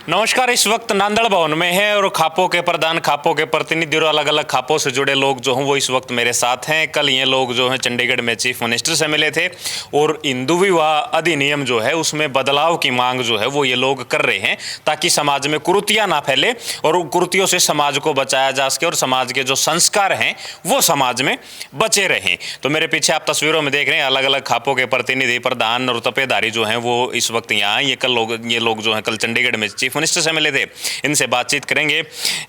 नमस्कार। इस वक्त नांदेड़ भवन में है और खापों के प्रधान, खापों के प्रतिनिधि और अलग अलग खापों से जुड़े लोग जो हैं वो इस वक्त मेरे साथ हैं। कल ये लोग जो हैं चंडीगढ़ में चीफ मिनिस्टर से मिले थे और हिंदू विवाह अधिनियम जो है उसमें बदलाव की मांग जो है वो ये लोग कर रहे हैं ताकि समाज में कुरीतियां ना फैले और कुरीतियों से समाज को बचाया जा सके और समाज के जो संस्कार हैं वो समाज में बचे रहें। तो मेरे पीछे आप तस्वीरों में देख रहे हैं अलग अलग खापों के प्रतिनिधि, प्रधान और तपेदारी जो हैं वो इस वक्त यहाँ ये लोग जो हैं कल चंडीगढ़ में चीफ मिनिस्टर से मिले थे। इनसे बातचीत करेंगे।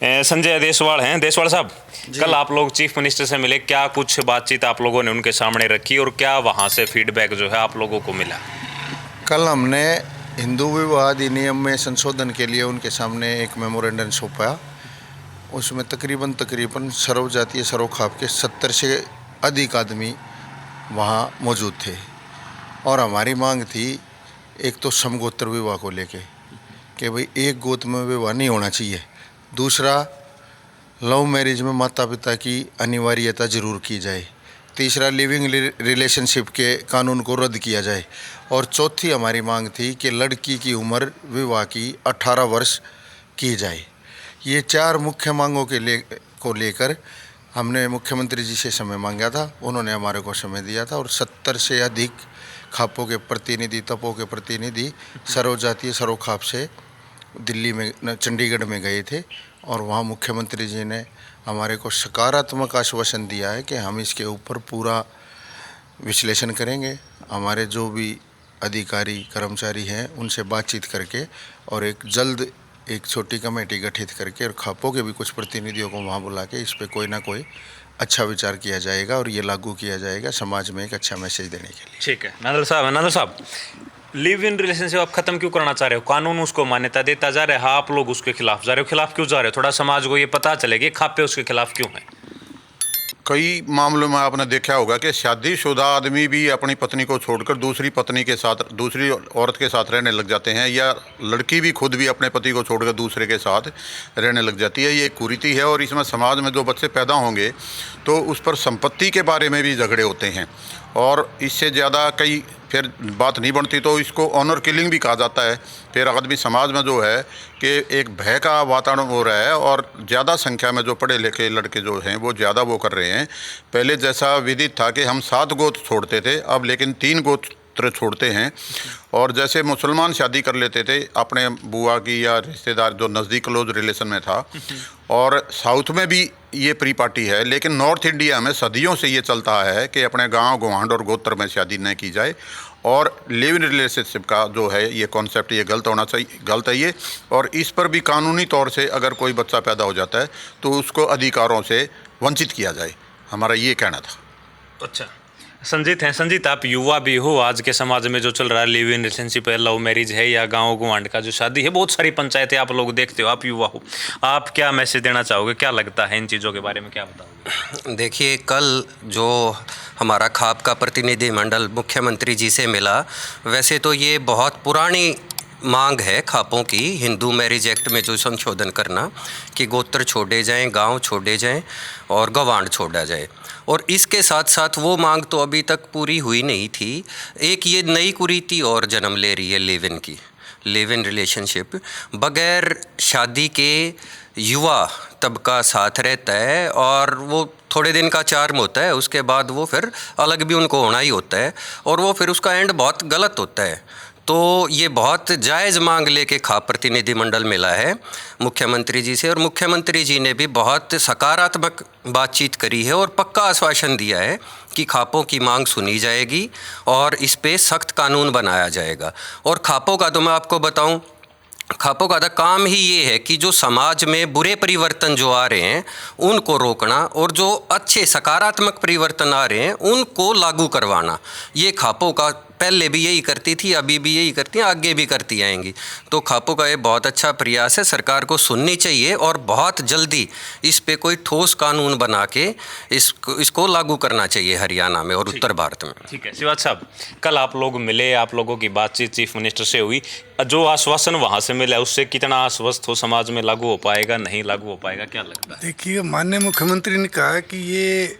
संजय देशवाल हैं। देशवाल साहब, कल आप लोग चीफ मिनिस्टर से मिले, क्या कुछ बातचीत आप लोगों ने उनके सामने रखी और क्या वहां से फीडबैक जो है आप लोगों को मिला? कल हमने हिंदू विवाह अधिनियम में संशोधन के लिए उनके सामने एक मेमोरेंडम सौंपा। उसमें तकरीबन सर्व जातीय सर्व खाप के 70 से अधिक आदमी वहाँ मौजूद थे और हमारी मांग थी एक तो समगोत्र विवाह को लेके कि भाई एक गोत्र में विवाह नहीं होना चाहिए। दूसरा, लव मैरिज में माता पिता की अनिवार्यता ज़रूर की जाए। तीसरा, लिविंग रिलेशनशिप के कानून को रद्द किया जाए। और चौथी हमारी मांग थी कि लड़की की उम्र विवाह की 18 वर्ष की जाए। ये 4 मुख्य मांगों को लेकर हमने मुख्यमंत्री जी से समय मांगा था। उन्होंने हमारे को समय दिया था और 70 से अधिक खापों के प्रतिनिधि, तपों के प्रतिनिधि सर्व जातीय सर्व खाप से दिल्ली में, चंडीगढ़ में गए थे और वहाँ मुख्यमंत्री जी ने हमारे को सकारात्मक आश्वासन दिया है कि हम इसके ऊपर पूरा विश्लेषण करेंगे। हमारे जो भी अधिकारी कर्मचारी हैं उनसे बातचीत करके और एक छोटी कमेटी गठित करके और खापों के भी कुछ प्रतिनिधियों को वहाँ बुला के इस पर कोई ना कोई अच्छा विचार किया जाएगा और ये लागू किया जाएगा समाज में एक अच्छा मैसेज देने के लिए। ठीक है। नादर साहब, लिव इन रिलेशनशिप आप खत्म क्यों करना चाह रहे हो? कानून उसको मान्यता देता जा रहा है, आप लोग उसके खिलाफ जा रहे हो। खिलाफ क्यों जा रहे हो? थोड़ा समाज को ये पता चले कि खापे उसके खिलाफ क्यों है। कई मामलों में आपने देखा होगा कि शादीशुदा आदमी भी अपनी पत्नी को छोड़कर दूसरी पत्नी के साथ, दूसरी औरत के साथ रहने लग जाते हैं, या लड़की भी खुद भी अपने पति को छोड़कर दूसरे के साथ रहने लग जाती है। ये कुरीति है और इसमें समाज में जो बच्चे पैदा होंगे तो उस पर संपत्ति के बारे में भी झगड़े होते हैं और इससे ज़्यादा कई फिर बात नहीं बनती तो इसको ऑनर किलिंग भी कहा जाता है। फिर आदमी समाज में जो है कि एक भय का वातावरण हो रहा है और ज़्यादा संख्या में जो पढ़े लिखे लड़के जो हैं वो ज़्यादा वो कर रहे हैं। पहले जैसा विदित था कि हम 7 गोत्र छोड़ते थे, अब लेकिन 3 गोत्र छोड़ते हैं। और जैसे मुसलमान शादी कर लेते थे अपने बुआ की या रिश्तेदार जो नज़दीक क्लोज रिलेशन में था, और साउथ में भी ये प्री पार्टी है, लेकिन नॉर्थ इंडिया में सदियों से ये चलता है कि अपने गांव गुआंढ और गोत्र में शादी न की जाए। और लिव इन रिलेशनशिप का जो है ये कॉन्सेप्ट ये गलत होना चाहिए, गलत है ये। और इस पर भी कानूनी तौर से अगर कोई बच्चा पैदा हो जाता है तो उसको अधिकारों से वंचित किया जाए, हमारा ये कहना था। अच्छा, संजीत हैं। संजीत, आप युवा भी हो। आज के समाज में जो चल रहा है लिव इन रिलेशनशिप है, लव मैरिज है या गांव गुआंढ का जो शादी है, बहुत सारी पंचायतें आप लोग देखते हो, आप युवा हो, आप क्या मैसेज देना चाहोगे? क्या लगता है इन चीज़ों के बारे में, क्या बताओगे? देखिए, कल जो हमारा खाप का प्रतिनिधिमंडल मुख्यमंत्री जी से मिला, वैसे तो ये बहुत पुरानी मांग है खापों की, हिंदू मैरिज एक्ट में जो संशोधन करना कि गोत्र छोड़े जाएं, गांव छोड़े जाएं और गवांड छोड़ा जाए। और इसके साथ साथ वो मांग तो अभी तक पूरी हुई नहीं थी। एक ये नई कुरीति और जन्म ले रही है लिव इन रिलेशनशिप। बगैर शादी के युवा तबका साथ रहता है और वो थोड़े दिन का चार्म होता है, उसके बाद वो फिर अलग भी उनको होना ही होता है और वो फिर उसका एंड बहुत गलत होता है। तो ये बहुत जायज़ मांग लेके खाप प्रतिनिधिमंडल मिला है मुख्यमंत्री जी से और मुख्यमंत्री जी ने भी बहुत सकारात्मक बातचीत करी है और पक्का आश्वासन दिया है कि खापों की मांग सुनी जाएगी और इस पे सख्त कानून बनाया जाएगा। और खापों का तो मैं आपको बताऊं, खापों का काम ही ये है कि जो समाज में बुरे परिवर्तन जो आ रहे हैं उनको रोकना और जो अच्छे सकारात्मक परिवर्तन आ रहे हैं उनको लागू करवाना। ये खापों का पहले भी यही करती थी, अभी भी यही करती हैं, आगे भी करती आएंगी। तो खापों का ये बहुत अच्छा प्रयास है, सरकार को सुननी चाहिए और बहुत जल्दी इस पे कोई ठोस कानून बना के इसको लागू करना चाहिए हरियाणा में और उत्तर भारत में। ठीक है। शिवाज साहब, कल आप लोग मिले, आप लोगों की बातचीत चीफ मिनिस्टर से हुई, जो आश्वासन वहाँ से मिला उससे कितना आश्वस्त हो, समाज में लागू हो पाएगा, नहीं लागू हो पाएगा, क्या लगता है? देखिए, माननीय मुख्यमंत्री ने कहा कि ये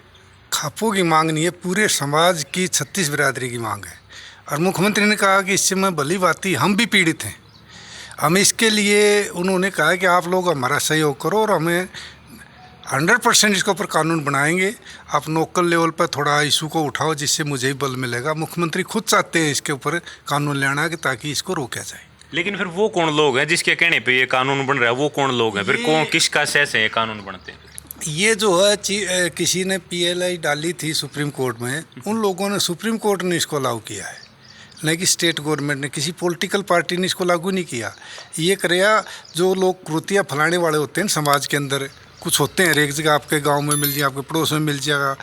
खापों की मांग नहीं है, पूरे समाज की 36 बिरादरी की मांग है। और मुख्यमंत्री ने कहा कि इससे मैं भली भांति हम भी पीड़ित हैं। हम इसके लिए उन्होंने कहा कि आप लोग हमारा सहयोग करो और हमें 100% इसके ऊपर कानून बनाएंगे। आप लोकल लेवल पर थोड़ा इशू को उठाओ जिससे मुझे ही बल मिलेगा। मुख्यमंत्री खुद चाहते हैं इसके ऊपर कानून लाना कि ताकि इसको रोका जाए। लेकिन फिर वो कौन लोग हैं जिसके कहने पे ये कानून बन रहा है? वो कौन लोग हैं फिर? कौन किसका सेस है ये कानून बनते हैं? ये जो है किसी ने PLI डाली थी सुप्रीम कोर्ट में, उन लोगों ने, सुप्रीम कोर्ट ने इसको लागू किया है, नहीं कि स्टेट गवर्नमेंट ने, किसी पॉलिटिकल पार्टी ने इसको लागू नहीं किया। ये करेगा जो लोग कृतियाँ फैलाने वाले होते हैं समाज के अंदर, कुछ होते हैं एक जगह, आपके गांव में मिल जाएगा, आपके पड़ोस में मिल जाएगा,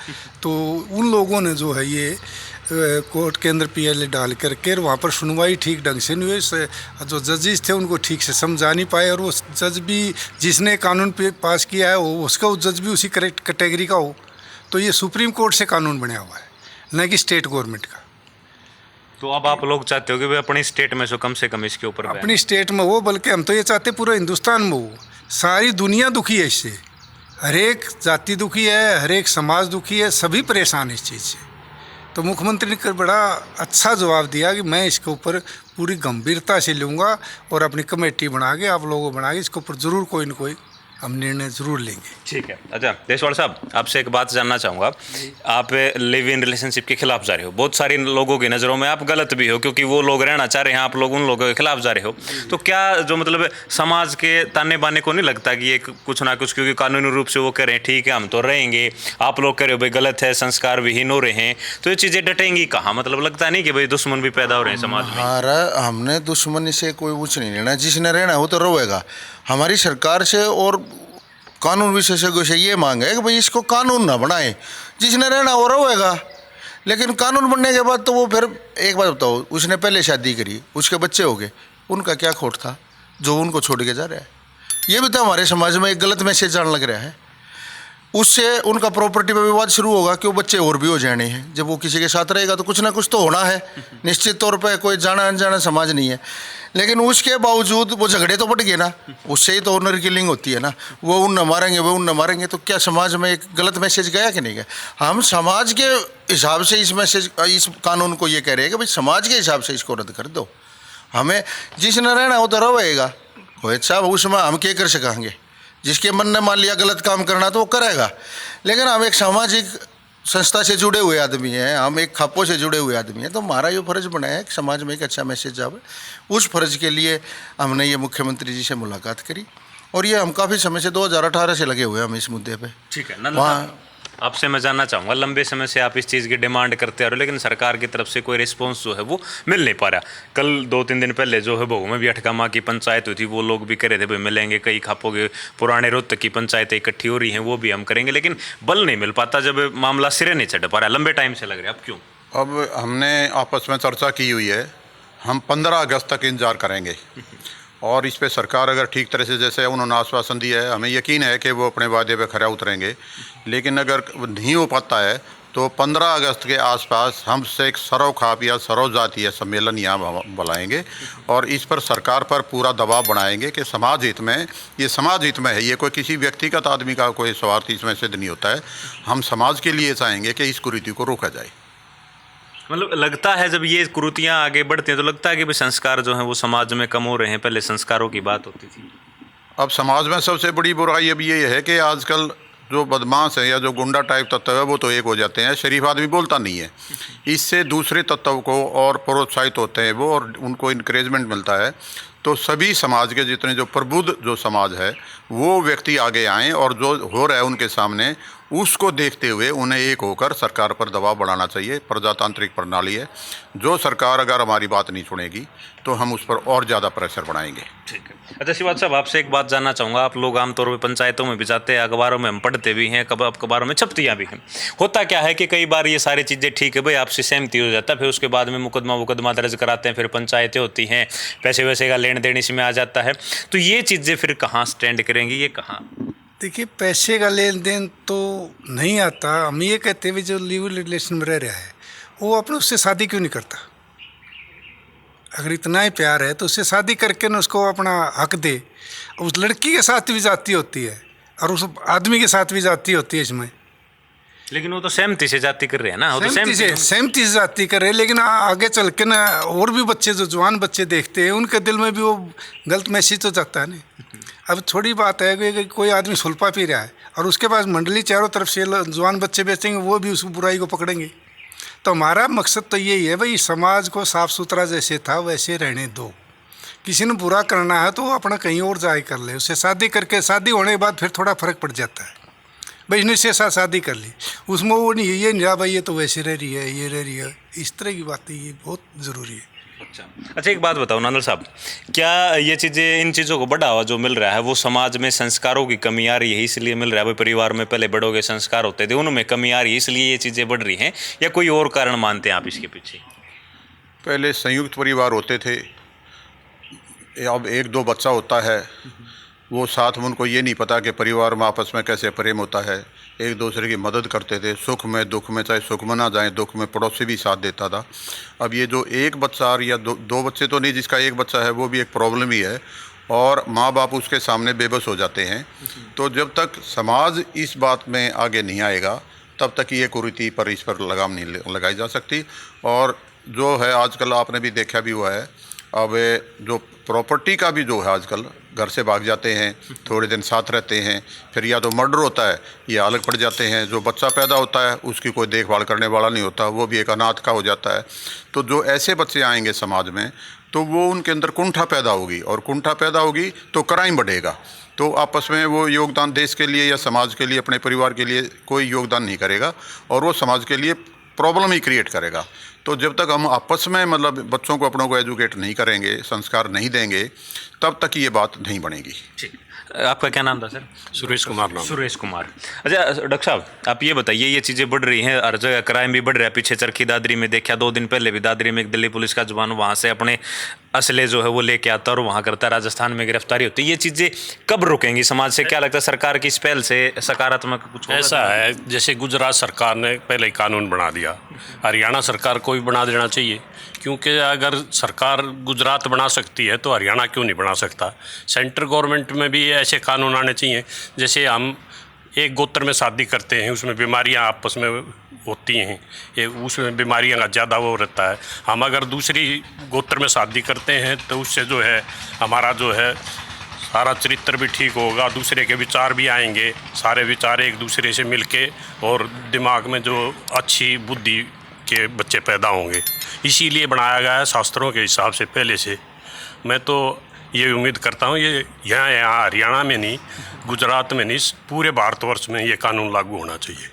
तो उन लोगों ने जो है ये कोर्ट के अंदर PLI डाल करके वहाँ पर सुनवाई ठीक ढंग से नहीं हुई। जो जजेस थे उनको ठीक से समझा नहीं पाए, और वो जज भी जिसने कानून पास किया है वो उसका जज भी उसी करेक्ट कैटेगरी का हो। तो ये सुप्रीम कोर्ट से कानून बनाया हुआ है, न कि स्टेट गवर्नमेंट का। तो अब आप लोग चाहते हो कि भाई अपनी स्टेट में से कम इसके ऊपर अपनी स्टेट में हो, बल्कि हम तो ये चाहते पूरे हिंदुस्तान में हो। सारी दुनिया दुखी है इससे, हर एक जाति दुखी है, हर एक समाज दुखी है, सभी परेशान है इस चीज़ से। तो मुख्यमंत्री ने बड़ा अच्छा जवाब दिया कि मैं इसके ऊपर पूरी गंभीरता से लूँगा और अपनी कमेटी बना के, आप लोगों बना के इसके ऊपर ज़रूर कोई न कोई हम निर्णय ज़रूर लेंगे। ठीक है। अच्छा देशवाल साहब, आपसे एक बात जानना चाहूँगा। आप लिव इन रिलेशनशिप के खिलाफ जा रहे हो, बहुत सारे लोगों की नज़रों में आप गलत भी हो, क्योंकि वो लोग रहना चाह रहे हैं, आप लोग उन लोगों के खिलाफ जा रहे हो। तो क्या जो मतलब समाज के ताने बाने को नहीं लगता कि ये कुछ ना कुछ, क्योंकि कानूनी रूप से वो कह रहे हैं ठीक है हम तो रहेंगे, आप लोग कह रहे हो भाई गलत है, संस्कार विहीन हो रहे हैं, तो ये चीज़ें डटेंगी कहाँ? मतलब लगता नहीं कि भाई दुश्मन भी पैदा हो रहे हैं समाज में? हमारा, हमने दुश्मनी से कोई कुछ नहीं लेना, जिसने रहना वो तो रहेगा। हमारी सरकार से और कानून विशेषज्ञों से ये मांग है कि भाई इसको कानून ना बनाए, जिसने रहना वो रहेगा। लेकिन कानून बनने के बाद तो वो फिर, एक बात बताओ, उसने पहले शादी करी, उसके बच्चे हो गए, उनका क्या खोट था जो उनको छोड़ के जा रहा है? ये भी तो हमारे समाज में एक गलत मैसेज जाने लग रहा है। उससे उनका प्रॉपर्टी पर विवाद शुरू होगा कि वो बच्चे और भी हो जाने हैं। जब वो किसी के साथ रहेगा तो कुछ ना कुछ तो होना है, निश्चित तौर पे कोई जाना अनजाना समाज नहीं है। लेकिन उसके बावजूद वो झगड़े तो बढ़ गए ना, उससे ही तो ऑनर किलिंग होती है ना। वो उन न मारेंगे, वो उन न मारेंगे, तो क्या समाज में एक गलत मैसेज गया कि नहीं गया? हम समाज के हिसाब से इस मैसेज, इस कानून को ये कह रहे हैं कि भाई समाज के हिसाब से इसको रद्द कर दो। हमें जिसने रहना वो तो रहेगा, साहब उसमें हम क्या कर सकेंगे? जिसके मन ने मान लिया गलत काम करना तो वो करेगा। लेकिन हम एक सामाजिक संस्था से जुड़े हुए आदमी हैं, हम एक खापों से जुड़े हुए आदमी हैं, तो हमारा ये फ़र्ज़ बनाया है कि समाज में एक अच्छा मैसेज जावे। उस फ़र्ज़ के लिए हमने ये मुख्यमंत्री जी से मुलाकात करी, और ये हम काफ़ी समय से 2018 से लगे हुए हैं हम इस मुद्दे पे। ठीक है नंद, आपसे मैं जानना चाहूँगा, लंबे समय से आप इस चीज़ की डिमांड करते आ रहे हो, लेकिन सरकार की तरफ से कोई रिस्पॉन्स जो है वो मिल नहीं पा रहा। कल 2-3 दिन पहले जो है बहू में भी अठकामा की पंचायत हुई थी, वो लोग भी कह रहे थे भाई मिलेंगे, कई खापों के पुराने रोहतक की पंचायतें इकट्ठी हो रही हैं, वो भी हम करेंगे, लेकिन बल नहीं मिल पाता, जब मामला सिरे नहीं चढ़ पा रहा, लंबे टाइम से लग रहा है। अब क्यों? अब हमने आपस में चर्चा की हुई है, हम 15 अगस्त तक इंतजार करेंगे, और इस पे सरकार अगर ठीक तरह से, जैसे उन्होंने आश्वासन दिया है, हमें यकीन है कि वो अपने वादे पे खरा उतरेंगे। लेकिन अगर नहीं हो पाता है तो 15 अगस्त के आसपास हमसे एक सरव खाप या सरव जातीय सम्मेलन यहाँ बुलाएंगे, और इस पर सरकार पर पूरा दबाव बनाएंगे कि समाज हित में, ये समाज हित में है, ये कोई किसी व्यक्तिगत आदमी का कोई स्वार्थ इसमें सिद्ध नहीं होता है। हम समाज के लिए चाहेंगे कि इस कुरीति को रोका जाए। मतलब लगता है जब ये कुरीतियाँ आगे बढ़ती हैं तो लगता है कि भाई संस्कार जो हैं वो समाज में कम हो रहे हैं, पहले संस्कारों की बात होती थी। अब समाज में सबसे बड़ी बुराई अब ये है कि आजकल जो बदमाश है या जो गुंडा टाइप तत्व है वो तो एक हो जाते हैं, शरीफ आदमी बोलता नहीं है, इससे दूसरे तत्व को और प्रोत्साहित होते हैं वो, और उनको इनकरेजमेंट मिलता है। तो सभी समाज के जितने जो प्रबुद्ध जो समाज है वो व्यक्ति आगे आएँ, और जो हो रहा है उनके सामने उसको देखते हुए उन्हें एक होकर सरकार पर दबाव बढ़ाना चाहिए। प्रजातांत्रिक प्रणाली है, जो सरकार अगर हमारी बात नहीं सुनेगी तो हम उस पर और ज़्यादा प्रेशर बढ़ाएंगे। ठीक है। अच्छा शिवाज साहब, आपसे एक बात जानना चाहूँगा। आप लोग आमतौर पर पंचायतों में भी जाते हैं, अखबारों में हम पढ़ते भी हैं, कब अखबारों में छपतियाँ भी हैं। होता क्या है कि कई बार ये सारी चीज़ें ठीक है भाई आपसे सहमति हो जाता है, फिर उसके बाद में मुकदमा दर्ज कराते हैं, फिर पंचायतें होती हैं, पैसे वैसे का लेन देन इसमें आ जाता है, तो ये चीज़ें फिर कहाँ स्टैंड करेंगी, ये कहाँ? देखिए, पैसे का लेन देन तो नहीं आता। हम ये कहते हैं जो लिव रिलेशन में रह रहा है वो अपने उससे शादी क्यों नहीं करता? अगर इतना ही प्यार है तो उससे शादी करके ना उसको अपना हक दे। उस लड़की के साथ भी जाती होती है और उस आदमी के साथ भी जाती होती है इसमें। लेकिन वो तो सहमति से जाति कर रहे हैं ना, वो तो सहमति से जाति कर रहे हैं, लेकिन आगे चल के ना और भी बच्चे जो जवान बच्चे देखते हैं उनके दिल में भी वो गलत मैसेज तो जाता है ना। अब थोड़ी बात है कि कोई आदमी सुल्फा पी रहा है और उसके पास मंडली चारों तरफ से जवान बच्चे बेचेंगे, वो भी उस बुराई को पकड़ेंगे। तो हमारा मकसद तो यही है भाई, समाज को साफ़ सुथरा जैसे था वैसे रहने दो। किसी ने बुरा करना है तो वो अपना कहीं और जाए कर ले, उससे शादी करके, शादी होने के बाद फिर थोड़ा फ़र्क पड़ जाता है भाई इसने से साथ शादी कर ली, उसमें वो नहीं ये नहीं रहा भाई ये तो वैसे रह रही है, ये रह रही है, इस तरह की बातें ये बहुत ज़रूरी है। अच्छा, एक बात बताओ नांदल साहब, क्या ये चीज़ें, इन चीज़ों को बढ़ावा जो मिल रहा है वो समाज में संस्कारों की कमी आ रही है इसलिए मिल रहा है? भाई परिवार में पहले बड़ों के संस्कार होते थे, उनमें कमी आ रही है इसलिए ये चीज़ें बढ़ रही हैं, या कोई और कारण मानते हैं आप इसके पीछे? पहले संयुक्त परिवार होते थे, अब एक दो बच्चा होता है, वो साथ में उनको ये नहीं पता कि परिवार में आपस में कैसे प्रेम होता है, एक दूसरे की मदद करते थे सुख में दुख में, चाहे सुख में ना जाए दुख में पड़ोसी भी साथ देता था। अब ये जो एक बच्चा या दो बच्चे तो नहीं, जिसका एक बच्चा है वो भी एक प्रॉब्लम ही है, और माँ बाप उसके सामने बेबस हो जाते हैं। तो जब तक समाज इस बात में आगे नहीं आएगा तब तक ये कुरीति पर इस पर लगाम नहीं लगाई जा सकती। और जो है आजकल आपने भी देखा भी हुआ है, अब जो प्रॉपर्टी का भी जो है आजकल घर से भाग जाते हैं, थोड़े दिन साथ रहते हैं, फिर या तो मर्डर होता है या अलग पड़ जाते हैं। जो बच्चा पैदा होता है उसकी कोई देखभाल करने वाला नहीं होता, वो भी एक अनाथ का हो जाता है। तो जो ऐसे बच्चे आएंगे समाज में तो वो उनके अंदर कुंठा पैदा होगी, और कुंठा पैदा होगी तो क्राइम बढ़ेगा। तो आपस में वो योगदान देश के लिए या समाज के लिए, अपने परिवार के लिए कोई योगदान नहीं करेगा, और वो समाज के लिए प्रॉब्लम ही क्रिएट करेगा। तो जब तक हम आपस में मतलब बच्चों को अपनों को एजुकेट नहीं करेंगे, संस्कार नहीं देंगे, तब तक ये बात नहीं बनेगी। ठीक, आपका क्या नाम था सर? सुरेश कुमार नाम। सुरेश कुमार। अच्छा डॉक्टर साहब, आप ये बताइए, ये चीज़ें बढ़ रही हैं, हर जगह क्राइम भी बढ़ रहा है। पीछे चरखी दादरी में देखा, 2 दिन पहले भी दादरी में एक दिल्ली पुलिस का जवान वहाँ से अपने असले जो है वो लेके आता और वहाँ करता है, राजस्थान में गिरफ्तारी होती है। ये चीज़ें कब रुकेंगी? समाज से क्या लगता है, सरकार की इस पहल से सकारात्मक कुछ होगा? ऐसा है, जैसे गुजरात सरकार ने पहले ही कानून बना दिया, हरियाणा सरकार को भी बना देना चाहिए, क्योंकि अगर सरकार गुजरात बना सकती है तो हरियाणा क्यों नहीं बना सकता। सेंट्रल गवर्नमेंट में भी ऐसे कानून आने चाहिए। जैसे हम एक गोत्र में शादी करते हैं, उसमें बीमारियां आपस में होती हैं, ये उसमें बीमारियां का ज़्यादा वो रहता है। हम अगर दूसरी गोत्र में शादी करते हैं तो उससे जो है हमारा जो है सारा चरित्र भी ठीक होगा, दूसरे के विचार भी आएंगे, सारे विचार एक दूसरे से मिलके, और दिमाग में जो अच्छी बुद्धि के बच्चे पैदा होंगे। इसीलिए बनाया गया है शास्त्रों के हिसाब से पहले से। मैं तो ये उम्मीद करता हूँ ये यहाँ हरियाणा में नहीं, गुजरात में नहीं, पूरे भारतवर्ष में ये कानून लागू होना चाहिए।